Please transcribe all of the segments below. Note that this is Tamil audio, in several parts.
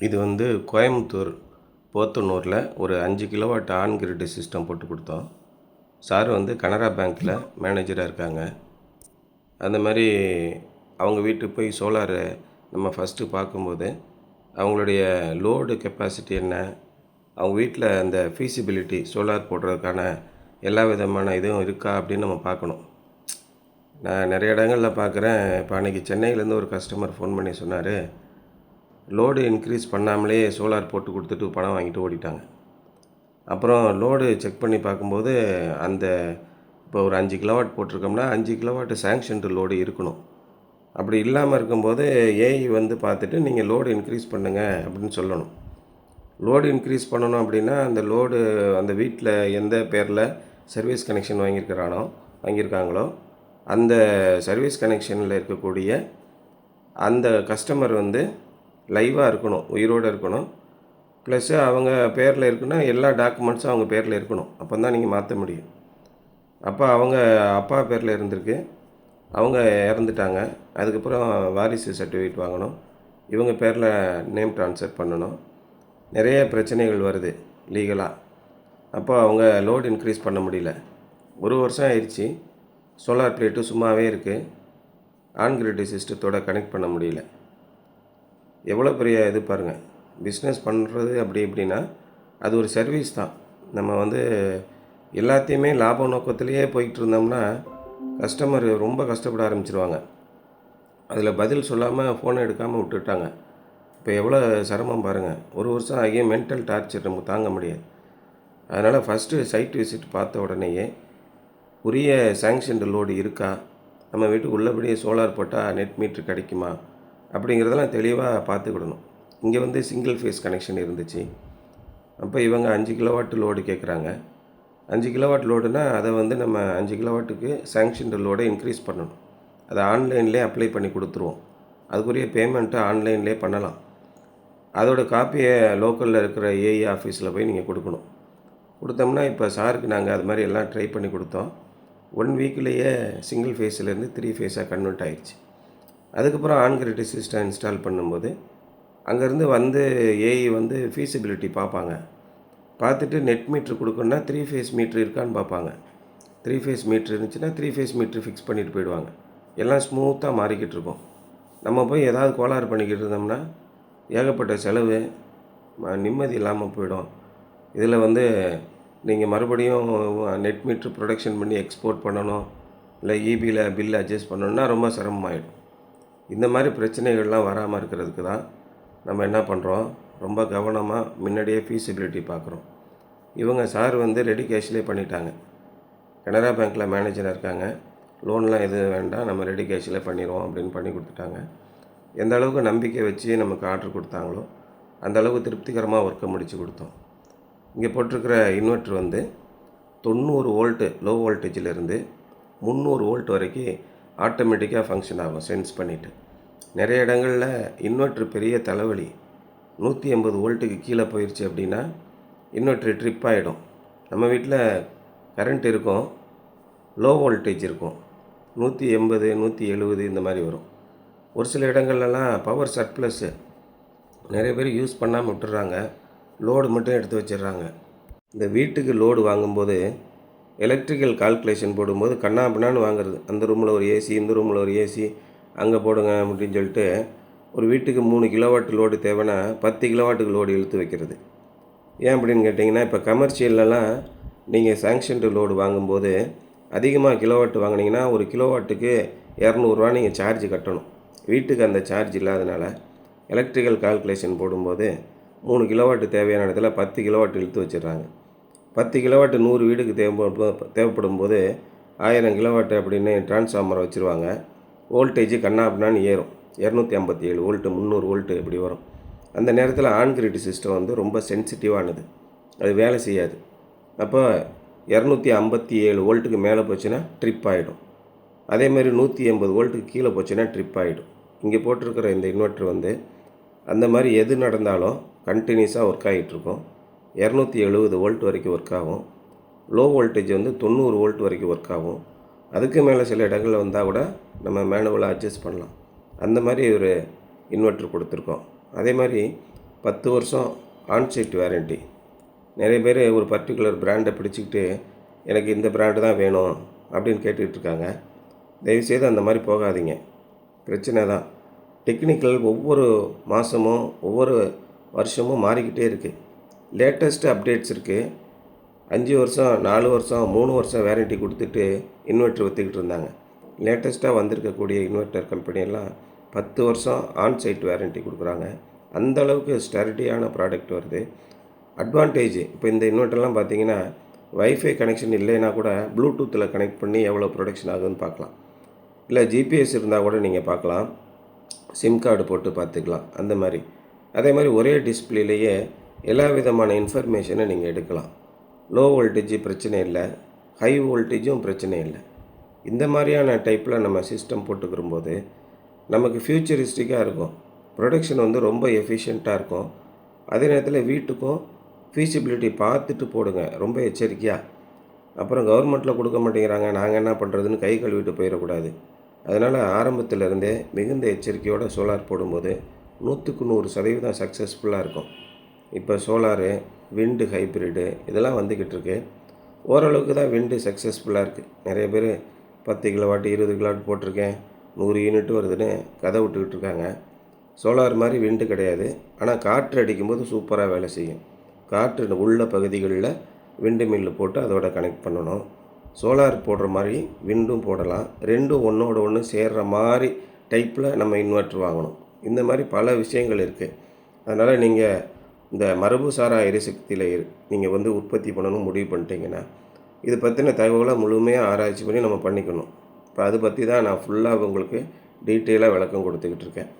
இது வந்து கோயம்புத்தூர் போத்தனூரில் ஒரு 5 கிலோவாட் ஆன் கிரிட் சிஸ்டம் போட்டு கொடுத்தோம். சார் வந்து கனரா பேங்க்கில் மேனேஜராக இருக்காங்க. அந்த மாதிரி அவங்க வீட்டுக்கு போய் சோலாரை நம்ம ஃபஸ்ட்டு பார்க்கும்போது அவங்களுடைய லோடு கெப்பாசிட்டி என்ன, அவங்க வீட்டில் அந்த ஃபீஸிபிலிட்டி சோலார் போடுறதுக்கான எல்லா விதமான இதுவும் இருக்கா அப்படின்னு நம்ம பார்க்கணும். நான் நிறைய இடங்களில் பார்க்குறேன். இப்போ அன்றைக்கி சென்னையிலேருந்து ஒரு கஸ்டமர் ஃபோன் பண்ணி சொன்னார், லோடு இன்க்ரீஸ் பண்ணாமலே சோலார் போட்டு கொடுத்துட்டு பணம் வாங்கிட்டு ஓடிட்டாங்க. அப்புறம் லோடு செக் பண்ணி பார்க்கும்போது அந்த இப்போ ஒரு 5 கிலோவாட் போட்டிருக்கோம்னா 5 கிலோவாட் சேங்ஷன்டு லோடு இருக்கணும். அப்படி இல்லாமல் இருக்கும்போது ஏஇ வந்து பார்த்துட்டு நீங்கள் லோடு இன்க்ரீஸ் பண்ணுங்கள் அப்படின்னு சொல்லணும். லோடு இன்க்ரீஸ் பண்ணணும் அப்படின்னா அந்த லோடு அந்த வீட்டில் எந்த பேரில் சர்வீஸ் கனெக்ஷன் வாங்கியிருக்காங்களோ அந்த சர்வீஸ் கனெக்ஷனில் இருக்கக்கூடிய அந்த கஸ்டமர் வந்து லைவாக இருக்கணும், உயிரோடு இருக்கணும். ப்ளஸ்ஸு அவங்க பேரில் இருக்குன்னா எல்லா டாக்குமெண்ட்ஸும் அவங்க பேரில் இருக்கணும். அப்போ தான் நீங்கள் மாற்ற முடியும். அப்போ அவங்க அப்பா பேரில் இருந்திருக்கு, அவங்க இறந்துட்டாங்க. அதுக்கப்புறம் வாரிசு சர்டிஃபிகேட் வாங்கணும், இவங்க பேரில் நேம் ட்ரான்ஸ்ஃபர் பண்ணணும். நிறைய பிரச்சனைகள் வருது லீகலாக. அப்போ அவங்க லோடு இன்க்ரீஸ் பண்ண முடியல. 1 வருஷம் ஆயிடுச்சு. சோலார் பிளேட்டு சும்மாவே இருக்குது. ஆன் கிரிட் சிஸ்டத்தோட கனெக்ட் பண்ண முடியல. எவ்வளோ பெரிய இது பாருங்கள். பிஸ்னஸ் பண்ணுறது அப்படி இப்படின்னா அது ஒரு சர்வீஸ் தான். நம்ம வந்து எல்லாத்தையுமே லாப நோக்கத்திலேயே போய்கிட்டு இருந்தோம்னா கஸ்டமர் ரொம்ப கஷ்டப்பட ஆரம்பிச்சிருவாங்க. அதில் பதில் சொல்லாமல் ஃபோனை எடுக்காமல் விட்டுட்டாங்க. இப்போ எவ்வளோ சிரமம் பாருங்கள். 1 வருஷம் ஆகிய மென்டல் டார்ச்சர் நமக்கு தாங்க முடியாது. அதனால் ஃபஸ்ட்டு சைட் விசிட் பார்த்த உடனேயே உரிய சேங்ஷன்டு லோடு இருக்கா, நம்ம வீட்டுக்கு உள்ளபடியே சோலார் போட்டால் நெட் மீட்ரு கிடைக்குமா அப்படிங்கிறதெல்லாம் தெளிவாக பார்த்துக்கிடணும். இங்கே வந்து சிங்கிள் ஃபேஸ் கனெக்ஷன் இருந்துச்சு. அப்போ இவங்க 5 கிலோவாட் லோடு கேட்குறாங்க. 5 கிலோவாட் லோடுனா அதை வந்து நம்ம 5 கிலோவாட்டுக்கு சேங்ஷன்டு லோடை இன்க்ரீஸ் பண்ணணும். அதை ஆன்லைன்லேயே அப்ளை பண்ணி கொடுத்துருவோம். அதுக்குரிய பேமெண்ட்டை ஆன்லைன்லேயே பண்ணலாம். அதோட காப்பியை லோக்கலில் இருக்கிற ஏஇ ஆஃபீஸில் போய் நீங்கள் கொடுக்கணும். கொடுத்தோம்னா இப்போ சாருக்கு நாங்கள் அது மாதிரி எல்லாம் ட்ரை பண்ணி கொடுத்தோம். 1 வீக்லேயே சிங்கிள் ஃபேஸ்லேருந்து 3 ஃபேஸாக கன்வெர்ட் ஆகிடுச்சு. அதுக்கப்புறம் ஆன் கிரிட் சிஸ்டம் இன்ஸ்டால் பண்ணும்போது அங்கேருந்து வந்து ஏஇ வந்து ஃபீஸிபிலிட்டி பார்ப்பாங்க. பார்த்துட்டு நெட் மீட்ரு கொடுக்கணுன்னா 3 ஃபேஸ் மீட்ரு இருக்கான்னு பார்ப்பாங்க. 3 ஃபேஸ் மீட்ரு இருந்துச்சுன்னா 3 ஃபேஸ் மீட்ரு ஃபிக்ஸ் பண்ணிட்டு போயிடுவாங்க. எல்லாம் ஸ்மூத்தாக மாறிக்கிட்டு இருக்கும். நம்ம போய் ஏதாவது கோளாறு பண்ணிக்கிட்டு இருந்தோம்னா ஏகப்பட்ட செலவு, நிம்மதி இல்லாமல் போயிடும். இதில் வந்து நீங்கள் மறுபடியும் நெட் மீட்ரு ப்ரொடக்ஷன் பண்ணி எக்ஸ்போர்ட் பண்ணணும், இல்லை இபியில் பில் அட்ஜஸ்ட் பண்ணணுன்னா ரொம்ப சிரமமாயிடும். இந்த மாதிரி பிரச்சனைகள்லாம் வராமல் இருக்கிறதுக்கு தான் நம்ம என்ன பண்ணுறோம், ரொம்ப கவனமாக முன்னாடியே ஃபீஸிபிலிட்டி பார்க்குறோம். இவங்க சார் வந்து ரெடி கேஷ்லேயே பண்ணிட்டாங்க. கனரா பேங்க்கில் மேனேஜராக இருக்காங்க. லோன்லாம் எதுவும் வேண்டாம், நம்ம ரெடி கேஷில் பண்ணிடுவோம் அப்படின்னு பண்ணி கொடுத்துட்டாங்க. எந்த அளவுக்கு நம்பிக்கை வச்சு நமக்கு ஆர்டர் கொடுத்தாங்களோ அந்த அளவுக்கு திருப்திகரமாக ஒர்க்கை முடித்து கொடுத்தோம். இங்கே போட்டிருக்கிற இன்வெர்ட்ரு வந்து 90 வோல்ட்டு லோ வோல்டேஜிலேருந்து 300 வோல்ட் வரைக்கும் ஆட்டோமேட்டிக்காக ஃபங்க்ஷன் ஆகும் சென்ஸ் பண்ணிவிட்டு. நிறைய இடங்களில் இன்வெர்ட்ரு பெரிய தலைவலி. 180 வோல்ட்டுக்கு கீழே போயிடுச்சு அப்படின்னா இன்வெர்ட்ரு ட்ரிப் ஆகிடும். நம்ம வீட்டில் கரண்ட் இருக்கும், லோ வோல்டேஜ் இருக்கும், 180 170 இந்த மாதிரி வரும். ஒரு சில இடங்கள்லாம் பவர் சர்ப்ளஸ்ஸு நிறைய பேர் யூஸ் பண்ணாமல் விட்டுறாங்க, லோடு மட்டும் எடுத்து வச்சிடுறாங்க. இந்த வீட்டுக்கு லோடு வாங்கும்போது எலக்ட்ரிக்கல் கால்குலேஷன் போடும்போது கண்ணாபின்னான்னு வாங்குறது. அந்த ரூமில் ஒரு ஏசி, இந்த ரூமில் ஒரு ஏசி, அங்கே போடுங்க அப்படின்னு சொல்லிட்டு ஒரு வீட்டுக்கு 3 கிலோவாட் லோடு தேவைன்னா 10 கிலோவாட்டுக்கு லோடு இழுத்து வைக்கிறது. ஏன் அப்படின்னு கேட்டிங்கன்னா, இப்போ கமர்ஷியல்லாம் நீங்கள் சேங்ஷன்டு லோடு வாங்கும்போது அதிகமாக கிலோவாட் வாங்கினீங்கன்னா ஒரு கிலோவாட்டுக்கு 200 நீங்கள் சார்ஜ் கட்டணும். வீட்டுக்கு அந்த சார்ஜ் இல்லாதனால எலக்ட்ரிக்கல் கால்குலேஷன் போடும்போது 3 கிலோவாட் தேவையான இடத்துல 10 கிலோவாட் இழுத்து வச்சிடுறாங்க. 10 கிலோவாட் 100 வீடுக்கு தேவைப்படும் போது 1000 கிலோவாட் அப்படின்னு டிரான்ஸ்ஃபார்மரை வச்சுருவாங்க. வோல்டேஜ் கண்ணாபின்னான்னு ஏறும். 257 வோல்ட்டு 300 வோல்ட்டு இப்படி வரும். அந்த நேரத்தில் ஆன் கிரிட் சிஸ்டம் வந்து ரொம்ப சென்சிட்டிவானது, அது வேலை செய்யாது. அப்போ 257 வோல்ட்டுக்கு மேலே போச்சுன்னா ட்ரிப் ஆகிடும். அதேமாதிரி 180 வோல்ட்டுக்கு கீழே போச்சுன்னா ட்ரிப் ஆகிடும். இங்கே போட்டிருக்கிற இந்த இன்வெர்ட்ரு வந்து அந்த மாதிரி எது நடந்தாலும் கண்டினியூஸாக ஒர்க் ஆகிட்டுருக்கும். 270 வோல்ட் வரைக்கும் ஒர்க் ஆகும். லோ வோல்டேஜ் வந்து 90 வோல்ட் வரைக்கும் ஒர்க் ஆகும். அதுக்கு மேலே சில இடங்களில் வந்தால் கூட நம்ம மேனுவலாக அட்ஜஸ்ட் பண்ணலாம். அந்த மாதிரி ஒரு இன்வெர்ட்ரு கொடுத்துருக்கோம். அதே மாதிரி 10 வருஷம் ஆன்சைட் வாரண்ட்டி. நிறைய பேர் ஒரு பர்டிகுலர் பிராண்டை பிடிச்சிக்கிட்டு எனக்கு இந்த பிராண்டு தான் வேணும் அப்படின்னு கேட்டுக்கிட்டு இருக்காங்க. தயவுசெய்து அந்த மாதிரி போகாதீங்க, பிரச்சனை தான். டெக்னிக்கல் ஒவ்வொரு மாதமும் ஒவ்வொரு வருஷமும் மாறிக்கிட்டே இருக்குது. லேட்டஸ்ட்டு அப்டேட்ஸ் இருக்குது. 5 வருஷம் 4 வருஷம் 3 வருஷம் வேரண்ட்டி கொடுத்துட்டு இன்வெர்ட்டர் விற்றுக்கிட்டு இருந்தாங்க. லேட்டஸ்ட்டாக வந்திருக்கக்கூடிய இன்வெர்ட்டர் கம்பெனியெல்லாம் 10 வருஷம் ஆன்சைட் வேரண்ட்டி கொடுக்குறாங்க. அந்தளவுக்கு ஸ்டெரிட்டியான ப்ராடக்ட் வருது. அட்வான்டேஜ் இப்போ இந்த இன்வெர்ட்டர்லாம் பார்த்தீங்கன்னா வைஃபை கனெக்ஷன் இல்லைன்னா கூட ப்ளூடூத்தில் கனெக்ட் பண்ணி எவ்வளோ ப்ரொடக்ஷன் ஆகுதுன்னு பார்க்கலாம். இல்லை ஜிபிஎஸ் இருந்தால் கூட நீங்கள் பார்க்கலாம், சிம் கார்டு போட்டு பார்த்துக்கலாம். அந்த மாதிரி அதே மாதிரி ஒரே டிஸ்பிளேலேயே எல்லா விதமான இன்ஃபர்மேஷனை நீங்கள் எடுக்கலாம். லோ வோல்டேஜ் பிரச்சனை இல்லை, ஹை வோல்டேஜும் பிரச்சனை இல்லை. இந்த மாதிரியான டைப்பில் நம்ம சிஸ்டம் போட்டுக்கிறம்போது நமக்கு ஃப்யூச்சரிஸ்டிக்காக இருக்கும். ப்ரொடக்ஷன் வந்து ரொம்ப எஃபிஷியண்ட்டாக இருக்கும். அதே நேரத்தில் வீட்டுக்கும் ஃபீஸிபிலிட்டி பார்த்துட்டு போடுங்க, ரொம்ப எச்சரிக்கையாக. அப்புறம் கவர்மெண்ட்டில் கொடுக்க மாட்டேங்கிறாங்க, நாங்கள் என்ன பண்ணுறதுன்னு கை கழுவிட்டு போயிடக்கூடாது. அதனால் ஆரம்பத்திலேருந்தே மிகுந்த எச்சரிக்கையோடு சோலார் போடும்போது 100க்கு 100% சக்ஸஸ்ஃபுல்லாக இருக்கும். இப்போ சோலாரு, விண்டு ஹைப்ரிடு இதெல்லாம் வந்துக்கிட்டு இருக்கு. ஓரளவுக்கு தான் விண்டு சக்ஸஸ்ஃபுல்லாக இருக்குது. நிறைய பேர் 10 கிலோவாட் 20 கிலோவாட் போட்டிருக்கேன், 100 யூனிட் வருதுன்னு கதை விட்டுக்கிட்டு இருக்காங்க. சோலார் மாதிரி விண்டு கிடையாது. ஆனால் காற்று அடிக்கும்போது சூப்பராக வேலை செய்யும். காற்று உள்ள பகுதிகளில் விண்டு மில்லு போட்டு அதோட கனெக்ட் பண்ணணும். சோலார் போடுற மாதிரி விண்டும் போடலாம். ரெண்டும் ஒன்றோட ஒன்று சேர்கிற மாதிரி டைப்பில் நம்ம இன்வெர்ட்ரு வாங்கணும். இந்த மாதிரி பல விஷயங்கள் இருக்குது. அதனால் நீங்கள் இந்த மரபுசாரா எரிசக்தியில் நீங்கள் வந்து உற்பத்தி பண்ணணும் முடிவு பண்ணிட்டீங்கன்னா இது பற்றின தகவலை முழுமையாக ஆராய்ச்சி பண்ணி நம்ம பண்ணிக்கணும். இப்போ அதை பற்றி தான் நான் ஃபுல்லாக உங்களுக்கு டீட்டெயிலாக விளக்கம் கொடுத்துக்கிட்டு இருக்கேன்.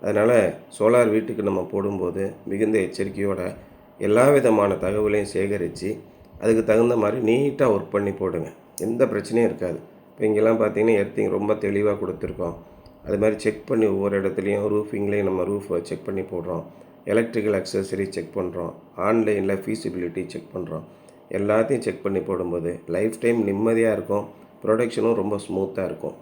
அதனால் சோலார் வீட்டுக்கு நம்ம போடும்போது மிகுந்த எச்சரிக்கையோட எல்லா விதமான தகவலையும் சேகரித்து அதுக்கு தகுந்த மாதிரி நீட்டாக ஒர்க் பண்ணி போடுங்க. எந்த பிரச்சனையும் இருக்காது. இப்போ இங்கெல்லாம் பார்த்தீங்கன்னா எர்த்திங் ரொம்ப தெளிவாக கொடுத்துருக்கோம். அது மாதிரி செக் பண்ணி ஒவ்வொரு இடத்துலையும் ரூஃபிங்லேயும் நம்ம ரூஃபை செக் பண்ணி போடுறோம். எலக்ட்ரிக்கல் அக்சசரி செக் பண்ணுறோம். ஆன்லைனில் ஃபீஸிபிலிட்டி செக் பண்ணுறோம். எல்லாத்தையும் செக் பண்ணி போடும்போது லைஃப் டைம் நிம்மதியாக இருக்கும். ப்ரொடக்ஷனும் ரொம்ப ஸ்மூத்தாக இருக்கும்.